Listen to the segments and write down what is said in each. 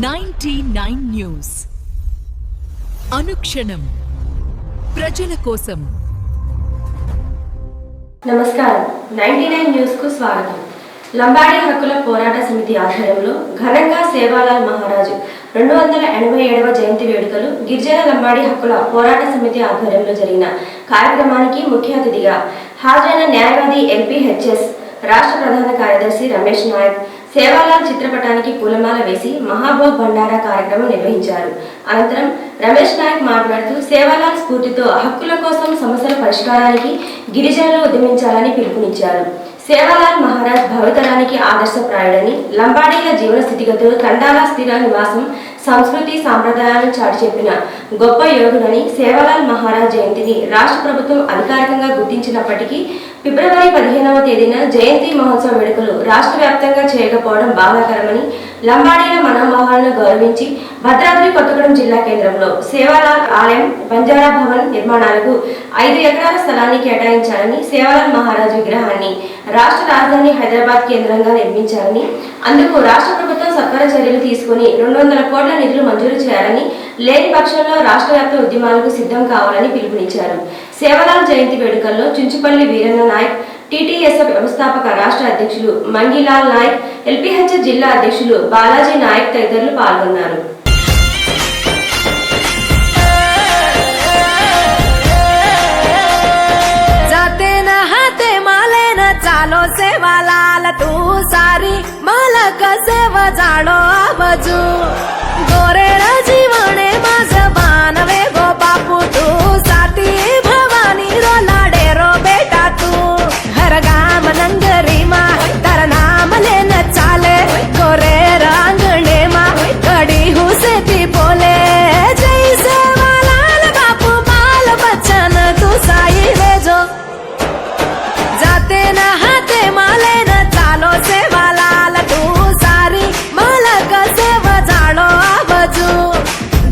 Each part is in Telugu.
99 న్యూస్ అనుక్షణం ప్రజల కోసం. నమస్కారం. 99 న్యూస్ కు స్వాగతం. లంబాడి హక్కుల పోరాట సమితి ఆధ్వర్యంలో ఘనంగా సేవాలాల్ మహారాజు 287వ జయంతి వేడుకలు గిరిజన లంబాడి హక్కుల పోరాట సమితి ఆధ్వర్యంలో జరిగిన కార్యక్రమానికి ముఖ్య అతిథిగా హాజరైన న్యాయవాది LPHS రాష్ట్ర ప్రధాన కార్యదర్శి రమేష్ నాయక్ సేవాలాల్ చిత్రపటానికి పూలమాల వేసి మహాభోగ్ భండారా కార్యక్రమం నిర్వహించారు. అనంతరం రమేష్ నాయక్ మాట్లాడుతూ సేవాలాల్ స్ఫూర్తితో హక్కుల కోసం సమస్యల పరిష్కారానికి గిరిజనులు ఉద్యమించాలని పిలుపునిచ్చారు. సేవాలాల్ మహారాజ్ భవితరానికి ఆదర్శప్రాయుడని, లంబాడీల జీవన స్థితిగతులు, తండాల స్థిర నివాసం, సంస్కృతి సాంప్రదాయాలను చాటి చెప్పిన గొప్ప యోధుడని, సేవాలాల్ మహారాజ్ జయంతిని రాష్ట్ర ప్రభుత్వం అధికారికంగా గుర్తించినప్పటికీ ఫిబ్రవరి 15వ తేదీన జయంతి మహోత్సవ వేడుకలు రాష్ట్ర వ్యాప్తంగా చేయకపోవడం బాధాకరమని, లంబాడీల మనోభావాలను గౌరవించి భద్రాద్రి కొత్తగూడెం జిల్లా కేంద్రంలో సేవాలాల్ ఆలయం, బంజారా భవన్ నిర్మాణాలకు 5 ఎకరాల స్థలాన్ని కేటాయించాలని, సేవాలాల్ మహారాజ్ విగ్రహాన్ని రాష్ట్ర రాజధాని హైదరాబాద్ కేంద్రంగా నిర్మించాలని, అందుకు రాష్ట్ర ప్రభుత్వం సత్వర చర్యలు తీసుకుని 200 కోట్ల నిధులు మంజూరు చేయాలని, లేని పక్షంలో రాష్ట్ర వ్యాప్త ఉద్యమాలకు సిద్ధం కావాలని పిలుపునిచ్చారు. సేవాలాల్ జయంతి వేడుకల్లో చుంచుపల్లి వీరన్న నాయక్, TTSF వ్యవస్థాపక రాష్ట్ర అధ్యక్షులు మంగిలాల్ నాయక్, LPHS జిల్లా అధ్యక్షులు బాలాజీ నాయక్ తదితరులు పాల్గొన్నారు. चालो सेवालाल तू सारी मालक सेवा जाडो आबजू गोरेड जीवने माझ बानवे गो बापू तू साती भवानी रो लाडे रो बेटा तू हर गाम नंगरी मा तर नाम लेन चाले गोरे रांगणे मा कडी हुसेती बोले जय सेवालाल बापू बाल बच्चन तू साई रे जो जाते ना हाते माले न चालो सेवालाल तू सारी मालक सेवा जाडो आबजू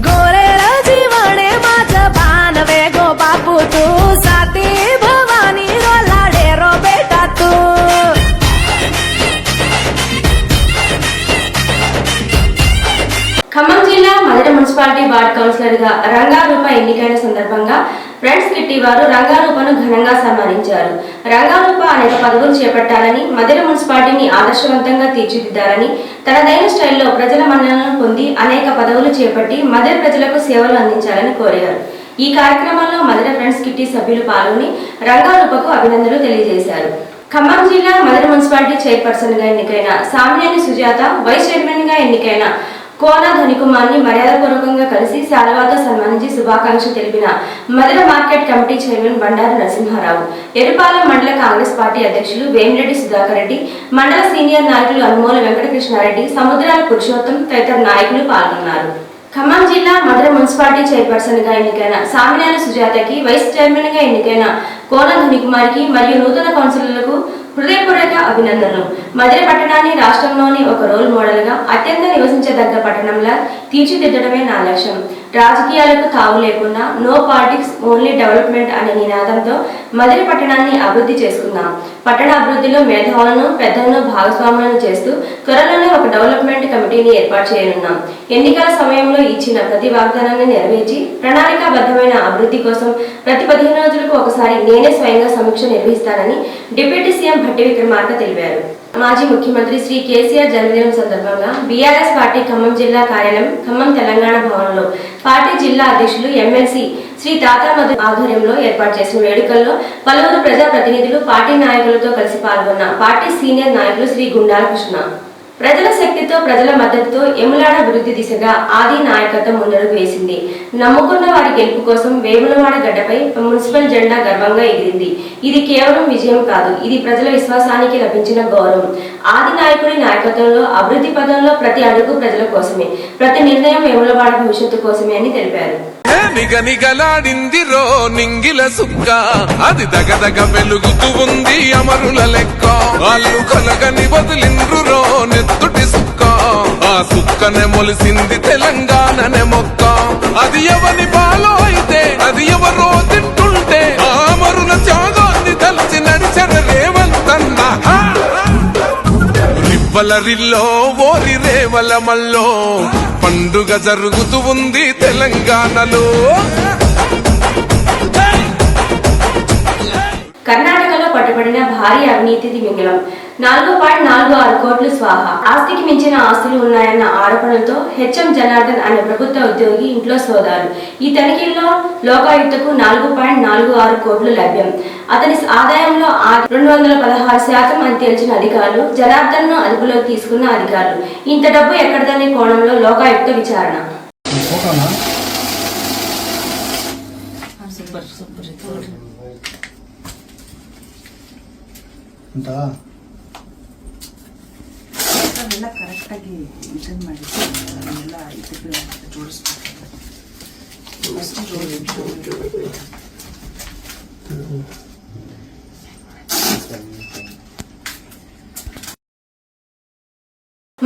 गोरेड जीवने माझ बानवे गो बापू तू साती भवानी रो लाडे रो बेटा तू. ఖమ్మం జిల్లా మధుర మున్సిపాలిటీ వార్డ్ కౌన్సిలర్ గా రంగారూప ఎన్నికైన సందర్భంగా ఫ్రెండ్స్ కిట్టి వారు రంగారూపను ఘనంగా సన్మానించారు. రంగారూప అనేక పదవులు చేపట్టాలని, మధుర మున్సిపాలిటీని ఆదర్శవంతంగా తీర్చిదిద్దాలని, తనదైన స్టైల్లో ప్రజల మన్ననలను పొంది అనేక పదవులు చేపట్టి మధుర ప్రజలకు సేవలు అందించాలని కోరారు. ఈ కార్యక్రమంలో మధుర ఫ్రెండ్స్ కిట్టి సభ్యులు పాల్గొని రంగారూపకు అభినందనలు తెలియజేశారు. ఖమ్మం జిల్లా మధుర మున్సిపాలిటీ చైర్పర్సన్ గా ఎన్నికైన సామినేని సుజాత, వైస్ చైర్మన్ గా ఎన్నికైన కోన ధనికుమార్ని మర్యాదపూర్వకంగా కలిసి శాలువాతో సన్మానించి శుభాకాంక్షలు తెలిపిన Madhura market committee chairman Bandaru Narasimharao, Erupalem Mandal Congress party అధ్యక్షులు వేమిరెడ్డి సుధాకర్ రెడ్డి, మండల సీనియర్ నాయకులు అనుమోల వెంకటకృష్ణారెడ్డి, సముద్రాల పురుషోత్తం తదితర నాయకులు పాల్గొన్నారు. ఖమ్మం జిల్లా మధుర మున్సిపాలిటీ చైర్పర్సన్ గా ఎన్నికైన సామినేని సుజాతకి, వైస్ చైర్మన్ గా ఎన్నికైన కోన ధనికుమార్కి మరియు నూతన కౌన్సిలర్లకు హృదయపూర్వక అభినందనలు. మధుర పట్టణాన్ని రాష్ట్రంలోని ఒక రోల్ మోడల్ గా అత్యంత నివసించదగ్గ పట్టణంలా తీర్చిదిద్దడమే నా లక్ష్యం. రాజకీయాలకు తావు లేకుండా నో పాలిటిక్స్ ఓన్లీ డెవలప్మెంట్ అనే నినాదంతో మధుర పట్టణాన్ని అభివృద్ధి చేసుకుందాం. పట్టణ అభివృద్ధిలో మేధావులను, పెద్దలను భాగస్వాములను చేస్తూ త్వరలోనే ఒక డెవలప్మెంట్ కమిటీని ఏర్పాటు చేయనున్నాం. ఎన్నికల సమయంలో ఇచ్చిన ప్రతి వాగ్దానాన్ని నెరవేర్చి ప్రణాళికాబద్ధమైన అభివృద్ధి కోసం ప్రతి 15 రోజులకు ఒకసారి నేనే స్వయంగా సమీక్ష నిర్వహిస్తానని డిప్యూటీ సీఎం భట్టి విక్రమార్క తెలిపారు. మాజీ ముఖ్యమంత్రి శ్రీ కేసీఆర్ జన్మదినం సందర్భంగా బీఆర్ఎస్ పార్టీ ఖమ్మం జిల్లా కార్యాలయం, ఖమ్మం తెలంగాణ భవన్లో పార్టీ జిల్లా అధ్యక్షులు ఎమ్మెల్సీ శ్రీ తాతా మధు ఆధ్వర్యంలో ఏర్పాటు చేసిన వేడుకల్లో పలువురు ప్రజా ప్రతినిధులు, పార్టీ నాయకులతో కలిసి పాల్గొన్న పార్టీ సీనియర్ నాయకులు శ్రీ గుండాల కృష్ణ. ప్రజల శక్తితో, ప్రజల మద్దతుతో ఎములాడ అభివృద్ధి దిశగా ఆది నాయకత్వం ముందడుగు వేసింది. నమ్ముకున్న వారి గెలుపు కోసం వేములవాడ గడ్డపై మున్సిపల్ జెండా గర్వంగా ఎగిరింది. ఇది కేవలం విజయం కాదు, ఇది ప్రజల విశ్వాసానికి లభించిన గౌరవం. ఆది నాయకుడి నాయకత్వంలో అభివృద్ధి పదంలో ప్రతి అడుగు ప్రజల కోసమే, ప్రతి నిర్ణయం వేములవాడ భవిష్యత్తు కోసమే అని తెలిపారు. నిగనిగలాడిందిరో నింగిల సుక్క, అది దగదగ వెలుగుతూ ఉంది అమరుల లెక్క. వాళ్ళు కలగని వదిలిండ్రురో నెత్తుటి సుక్క, ఆ సుక్కనే మొలిసింది తెలంగాణనే మొక్క. అది ఎవరి బాలో అయితే అది ఎవరో తింటుంటే ఆ అమరుల త్యాగాన్ని తలచి నడిచర రేవంతన్న. రివ్వల రిల్లో ఓరి రేవల మల్లో పండుగ జరుగుతూ ఉంది తెలంగాణలో. కర్ణాటకలో పట్టుబడిన భారీ అవినీతి తిమింగలం 4.46 కోట్లు స్వాహా. ఆస్తికి మించిన ఆస్తులు ఉన్నాయన్న ఆరోపణలతో హెచ్ఎం జనార్దన్ అనే ప్రభుత్వ ఉద్యోగి ఇంట్లో సోదాలు. ఈ తనిఖీల్లో లోకాయుక్తకు 4.46 కోట్లు లభ్యం. అతని ఆదాయంలో 216% అని తేల్చిన అధికారులు, జనార్దన్ ను అదుపులోకి తీసుకున్న అధికారులు. ఇంత డబ్బు ఎక్కడదనే కోణంలో లోకాయుక్త విచారణ. ಎಲ್ಲ ಕರೆಕ್ಟಾಗಿ ಇದನ್ನು ಮಾಡಿಸಿ ಅದನ್ನೆಲ್ಲ ಇದಕ್ಕೆ ಜೋಡಿಸ್ಬೇಕು.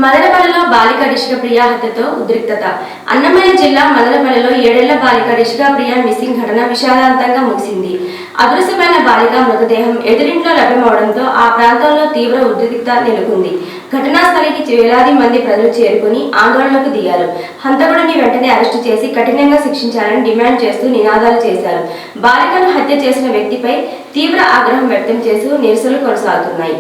మదనపల్లిలో బాలిక రిషిక ప్రియ హత్యతో ఉద్రిక్తత. అన్నమయ్య జిల్లా మదనపల్లిలో 7 ఏళ్ల బాలిక రిషిక ప్రియ మిస్సింగ్ ఘటన విషాదాంతంగా ముగిసింది. అదృశ్యమైన బాలిక మృతదేహం ఎదురింట్లో లభ్యమవడంతో ఆ ప్రాంతంలో తీవ్ర ఉద్రిక్తత నెలకొంది. ఘటనా స్థలికి వేలాది మంది ప్రజలు చేరుకుని ఆందోళనకు దిగారు. హంతకుడిని వెంటనే అరెస్టు చేసి కఠినంగా శిక్షించాలని డిమాండ్ చేస్తూ నినాదాలు చేశారు. బాలికను హత్య చేసిన వ్యక్తిపై తీవ్ర ఆగ్రహం వ్యక్తం చేస్తూ నిరసనలు కొనసాగుతున్నాయి.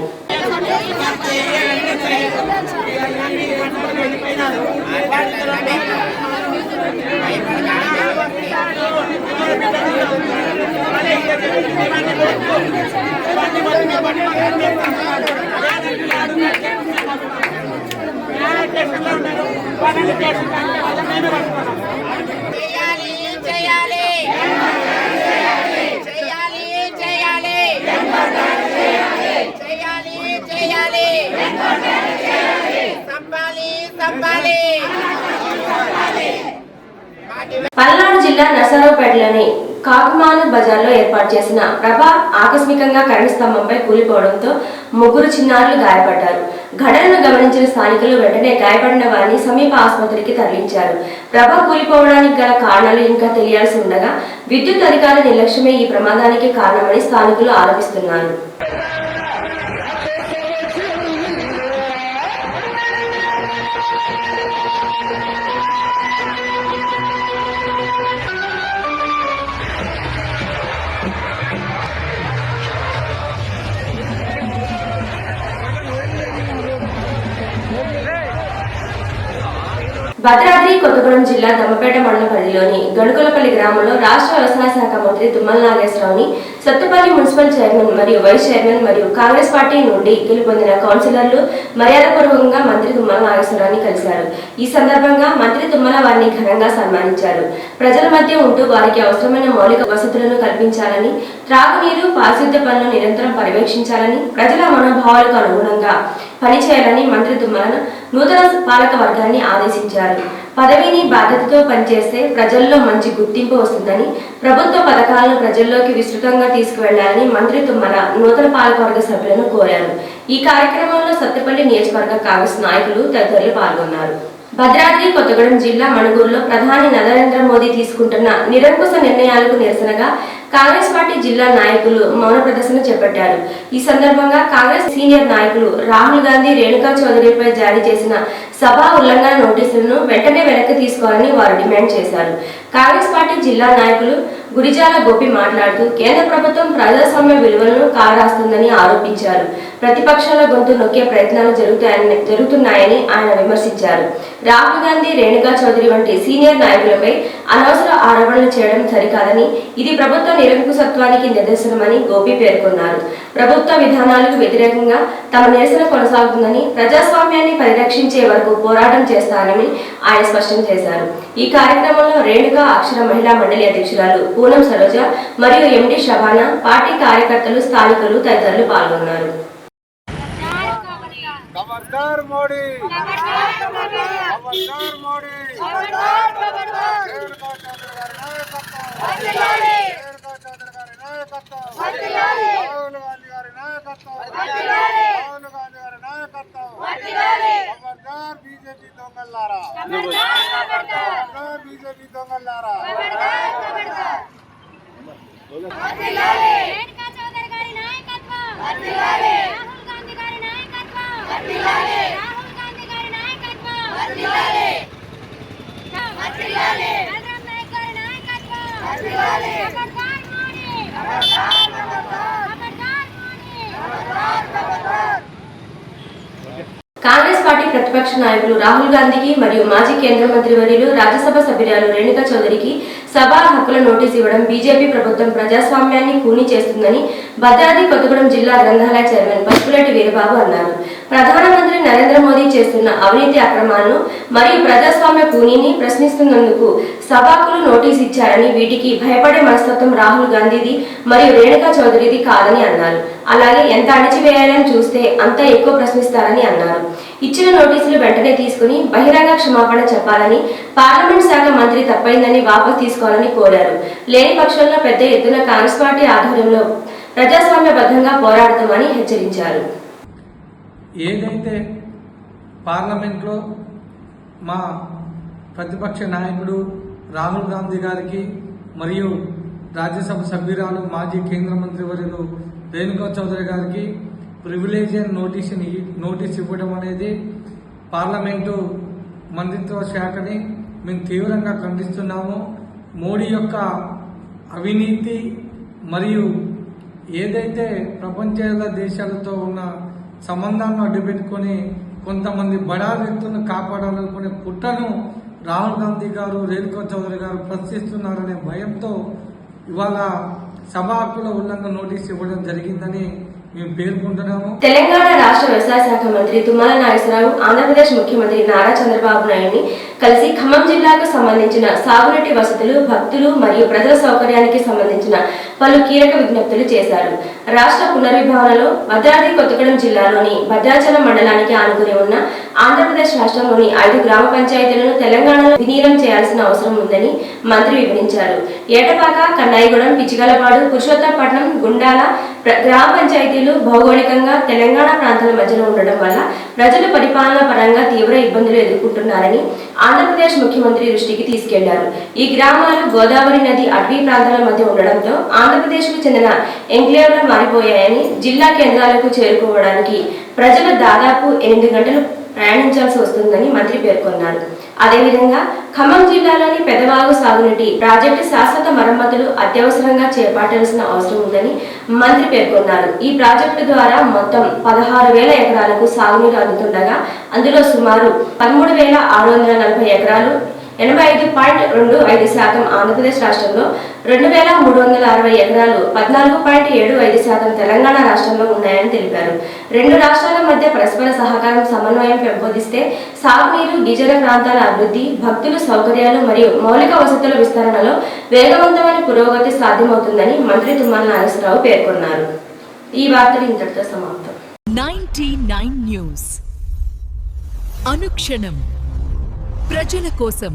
పల్నాడు జిల్లా నరసరావుపేటలోని కాకుమాను బజార్లో ఏర్పాటు చేసిన ప్రభ ఆకస్మికంగా కరెంటు స్తంభంపై కూలిపోవడంతో 3 చిన్నారులు గాయపడ్డారు. ఘటనను గమనించిన స్థానికులు వెంటనే గాయపడిన వారిని సమీప ఆసుపత్రికి తరలించారు. ప్రభ కూలిపోవడానికి గల కారణాలు ఇంకా తెలియాల్సి ఉండగా విద్యుత్ అధికారుల నిర్లక్ష్యమే ఈ ప్రమాదానికి కారణమని స్థానికులు ఆరోపిస్తున్నారు. భద్రాద్రి కొత్తగూడెం జిల్లా దమ్మపేట మండల పరిధిలోని గణుకులపల్లి గ్రామంలో రాష్ట్ర వ్యవసాయ శాఖ మంత్రి తుమ్మల నాగేశ్వరరావుని సత్తుపల్లి మున్సిపల్ చైర్మన్ మరియు వైస్ చైర్మన్ మరియు కాంగ్రెస్ పార్టీ నుండి గెలుపొందిన కౌన్సిలర్లు మర్యాదపూర్వకంగా మంత్రి తుమ్మల నాగేశ్వరరావుని కలిశారు. ఈ సందర్భంగా మంత్రి తుమ్మల వారిని ఘనంగా సన్మానించారు. ప్రజల మధ్య ఉంటూ వారికి అవసరమైన మౌలిక వసతులను కల్పించాలని, త్రాగునీరు, పారిశుద్ధ్య పనులు నిరంతరం పర్యవేక్షించాలని, ప్రజల మనోభావాలకు అనుగుణంగా పనిచేయాలని మంత్రి తుమ్మల నూతన పాలక వర్గాన్ని ఆదేశించారు. పదవిని బాధ్యతతో పనిచేస్తే ప్రజల్లో మంచి గుర్తింపు వస్తుందని, ప్రభుత్వ పథకాలను ప్రజల్లోకి విస్తృతంగా తీసుకువెళ్లాలని మంత్రి తుమ్మల నూతన పాలకవర్గ సభ్యులను కోరారు. ఈ కార్యక్రమంలో సత్తుపల్లి నియోజకవర్గ కాంగ్రెస్ నాయకులు తదితరులు పాల్గొన్నారు. భద్రాద్రి కొత్తగూడెం జిల్లా మణుగూరులో ప్రధాని నరేంద్ర మోదీ తీసుకుంటున్న నిరంకుశ నిర్ణయాలకు నిరసనగా కాంగ్రెస్ పార్టీ జిల్లా నాయకులు మౌన ప్రదర్శన చేపట్టారు. ఈ సందర్భంగా కాంగ్రెస్ సీనియర్ నాయకులు రాహుల్ గాంధీ, రేణుకా చౌదరిపై జారీ చేసిన సభా ఉల్లంఘన నోటీసులను వెంటనే వెనక్కి తీసుకోవాలని వారు డిమాండ్ చేశారు. కాంగ్రెస్ పార్టీ జిల్లా నాయకులు గురిజాల గోపి మాట్లాడుతూ కేంద్ర ప్రభుత్వం ప్రజాస్వామ్య విలువలను కారాస్తుందని ఆరోపించారు. ప్రతిపక్షాల గొంతు నొక్కే ప్రయత్నాలు జరుగుతున్నాయని ఆయన విమర్శించారు. రాహుల్ గాంధీ, రేణుకా చౌదరి వంటి సీనియర్ నాయకులపై అనవసర ఆరోపణలు చేయడం సరికాదని, ఇది ప్రభుత్వ నిరంకుశత్వానికి నిదర్శనమని గోపి పేర్కొన్నారు. ప్రభుత్వ విధానాలకు వ్యతిరేకంగా తమ నిరసన కొనసాగుతుందని, ప్రజాస్వామ్యాన్ని పరిరక్షించే వరకు పోరాటం చేస్తారని ఆయన స్పష్టం చేశారు. ఈ కార్యక్రమంలో రేణుకా అక్షర మహిళా మండలి అధ్యక్షురాలు పూనం సరోజ మరియు ఎండి షబానా, పార్టీ కార్యకర్తలు, స్థానికులు తదితరులు పాల్గొన్నారు. खबरदार मोदी, खबरदार मोदी, खबरदार बीजेपी दొంగలారా, खबरदार बीजेपी दొంగలారా. రేణుకా చౌదరి గారి నాయకత్వం, రాహుల్ గాంధీ గారి నాయకత్వం, రాహుల్ గాంధీ గారి నాయకత్వం. కాంగ్రెస్ పార్టీ ప్రతిపక్ష నాయకులు రాహుల్ గాంధీకి మరియు మాజీ కేంద్ర మంత్రి వర్యులు రాజ్యసభ సభ్యురాలు రేణుకా చౌదరికి సభా హక్కుల నోటీసు ఇవ్వడం బీజేపీ ప్రభుత్వం ప్రజాస్వామ్యాన్ని కూని చేస్తుందని భద్రాద్రి కొత్తగూడెం జిల్లా గ్రంథాలయ చైర్మన్ పసుపులేటి వీరబాబు అన్నారు. ప్రధానమంత్రి నరేంద్ర మోదీ చేస్తున్న అవినీతి అక్రమాలను మరియు ప్రజాస్వామ్య కూనీని ప్రశ్నిస్తున్నందుకు సభాకులు నోటీసు ఇచ్చారని, వీటికి భయపడే మనస్తత్వం రాహుల్ గాంధీది మరియు రేణుకా చౌదరిది కాదని అన్నారు. అలాగే ఎంత అణిచివేయాలని చూస్తే అంత ఎక్కువ ప్రశ్నిస్తారని అన్నారు. ఇచ్చిన నోటీసులు వెంటనే తీసుకుని బహిరంగ క్షమాపణ చెప్పాలని, పార్లమెంట్ శాఖ మంత్రి తప్పైందని వాపసు తీసుకోవాలని కోరారు. లేని పక్షంలో పెద్ద ఎత్తున కాంగ్రెస్ పార్టీ ఆధ్వర్యంలో ప్రజాస్వామ్యబద్ధంగా పోరాడతామని హెచ్చరించారు. ఏదైతే పార్లమెంట్లో మా ప్రతిపక్ష నాయకుడు రాహుల్ గాంధీ గారికి మరియు రాజ్యసభ సభ్యురాలు మాజీ కేంద్ర మంత్రి వర్యులు రేణుకా చౌదరి గారికి ప్రివిలేజ్ నోటీస్ ఇవ్వడం అనేది పార్లమెంటు మంత్రిత్వ శాఖని మేము తీవ్రంగా ఖండిస్తున్నాము. మోడీ యొక్క అవినీతి మరియు ఏదైతే ప్రపంచ దేశాలతో ఉన్న సంబంధాలను అడ్డుపెట్టుకొని కొంతమంది బడా వ్యక్తులను కాపాడాలనుకునే పుట్టను రాహుల్ గాంధీ గారు, రేణుకా చౌదరి గారు ప్రశ్నిస్తున్నారనే భయంతో ఇవాళ సభా హక్కుల ఉల్లంఘన నోటీసు ఇవ్వడం జరిగిందని మేము పేర్కొంటున్నాము. తెలంగాణ రాష్ట్ర వ్యవసాయ శాఖ మంత్రి తుమ్మల నాగేశ్వరరావు ఆంధ్రప్రదేశ్ ముఖ్యమంత్రి నారా చంద్రబాబు నాయుడిని కలిసి ఖమ్మం జిల్లాకు సంబంధించిన సాగునీటి వసతులు, భక్తులు మరియు ప్రజల సౌకర్యానికి సంబంధించిన పలు కీలక విజ్ఞప్తులు చేశారు. రాష్ట్ర పునర్విభావనలో భద్రాద్రి కొత్తగూడెం జిల్లాలోని భద్రాచలం మండలానికి ఆనుకుని ఉన్న ఆంధ్రప్రదేశ్ రాష్ట్రంలోని 5 గ్రామ పంచాయతీలను తెలంగాణలో విలీనం చేయాల్సిన అవసరం ఉందని మంత్రి వివరించారు. ఏటపాక, కన్నాయిగూడెం, పిచ్చిగలపాడు, పురుషోత్తపట్నం, గుండాల గ్రామ పంచాయతీలు భౌగోళికంగా తెలంగాణ ప్రాంతాల మధ్యలో ఉండడం వల్ల ప్రజలు పరిపాలన పరంగా తీవ్ర ఇబ్బందులు ఎదుర్కొంటున్నారని ఆంధ్రప్రదేశ్ ముఖ్యమంత్రి దృష్టికి తీసుకెళ్లారు. ఈ గ్రామాలు గోదావరి నది అటవీ ప్రాంతాల మధ్య ఉండడంతో ఆంధ్రప్రదేశ్ కు చెందిన ఎంక్లేవ్గా మారిపోయాయని, జిల్లా కేంద్రాలకు చేరుకోవడానికి ప్రజలు దాదాపు 8 గంటలు ప్రయాణించాల్సి వస్తుందని మంత్రి పేర్కొన్నారు. అదేవిధంగా ఖమ్మం జిల్లాలోని పెదవాగు సాగునీటి ప్రాజెక్టు శాశ్వత మరమ్మతులు అత్యవసరంగా చేపట్టాల్సిన అవసరం ఉందని మంత్రి పేర్కొన్నారు. ఈ ప్రాజెక్టు ద్వారా మొత్తం 16,000 ఎకరాలకు సాగునీరు అందుతుండగా అందులో సుమారు 13,640 ఎకరాలు 85.25% ఆంధ్రప్రదేశ్ రాష్ట్రంలో, 2,360 ఎకరాలు 14.75% తెలంగాణ రాష్ట్రంలో ఉన్నాయని తెలిపారు. 2 రాష్ట్రాల మధ్య పరస్పర సహకారం, సమన్వయం పెంపొందిస్తే సాగునీరు, గిరిజన ప్రాంతాల అభివృద్ధి, భక్తుల సౌకర్యాలు మరియు మౌలిక వసతుల విస్తరణలో వేగవంతమైన పురోగతి సాధ్యమవుతుందని మంత్రి తుమ్మల నాగేశ్వరరావు పేర్కొన్నారు. ఈ వార్తలు ఇంతటితో సమాప్తం. 99 న్యూస్ అనుక్షణం ప్రజల కోసం.